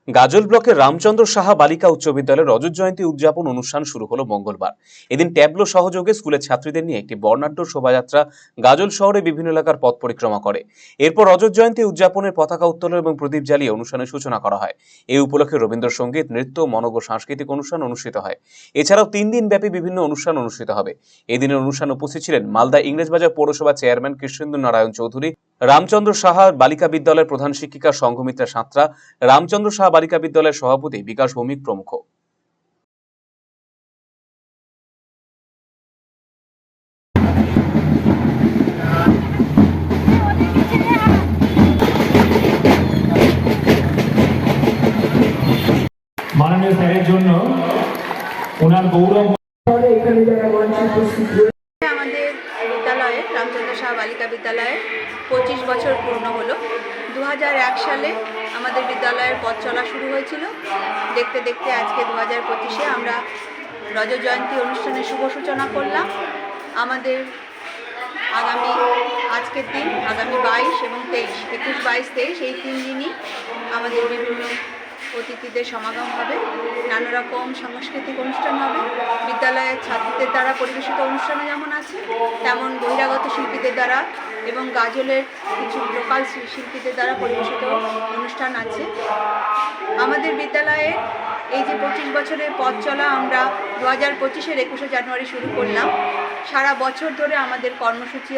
গাজল ব্লকের রামচন্দ্র সাহা বালিকা উচ্চ বিদ্যালয়ের রজত জয়ন্তী উদযাপন অনুষ্ঠান শুরু হলো মঙ্গলবার। এদিন ট্যাবলো সহযোগে স্কুলের ছাত্রীদের নিয়ে একটি বর্ণাঢ্য শোভাযাত্রা গাজল শহরে বিভিন্ন এলাকার পথ পরিক্রমা করে। এরপর রজত জয়ন্তী উদযাপনের পতাকা উত্তোলন এবং প্রদীপ জ্বালিয়ে অনুষ্ঠানের সূচনা করা হয়। এই উপলক্ষে রবীন্দ্রসঙ্গীত, নৃত্য, মনোজ্ঞ সাংস্কৃতিক অনুষ্ঠান অনুষ্ঠিত হয়। এছাড়াও 3 দিন ব্যাপী বিভিন্ন অনুষ্ঠান অনুষ্ঠিত হবে। এদিনের অনুষ্ঠানে উপস্থিত ছিলেন মালদা ইংরেজবাজার পৌরসভা চেয়ারম্যান কৃষ্ণেন্দু নারায়ণ চৌধুরী, রামচন্দ্র সাহা বালিকা বিদ্যালয়ের প্রধান শিক্ষিকা সংঘমিত্রা সাঁতরা, রামচন্দ্র সাহা বালিকা বিদ্যালয়ের সভাপতি বিকাশ ভৌমিক প্রমুখ। মাননীয় স্যারের জন্য ওনার গৌরব আমাদের বিদ্যালয়ে রামচন্দ্র সাহা বালিকা বিদ্যালয়ে 25 বছর পূর্ণ হলো। 2001 সালে আমাদের বিদ্যালয়ের পথ চলা শুরু হয়েছিল। দেখতে দেখতে আজকে 2025-এ আমরা রজত জয়ন্তী অনুষ্ঠানের শুভ সূচনা করলাম। আমাদের আগামী আজকের দিন আগামী 22 এবং 23, 21, 22, 23 এই 3 দিনই আমাদের বিভিন্ন অতিথিদের সমাগম হবে, নানা রকম সাংস্কৃতিক অনুষ্ঠান হবে। বিদ্যালয়ের ছাত্রীদের দ্বারা পরিবেশিত অনুষ্ঠানে যেমন আছে, তেমন বহিরাগত শিল্পীদের দ্বারা এবং গাজলের কিছু লোকাল শিল্পীদের দ্বারা পরিবেশিত অনুষ্ঠান আছে। আমাদের বিদ্যালয়ে এই যে 25 বছরের পথ চলা আমরা 2025-এর 21শে জানুয়ারি শুরু করলাম। সারা বছর ধরে আমাদের কর্মসূচি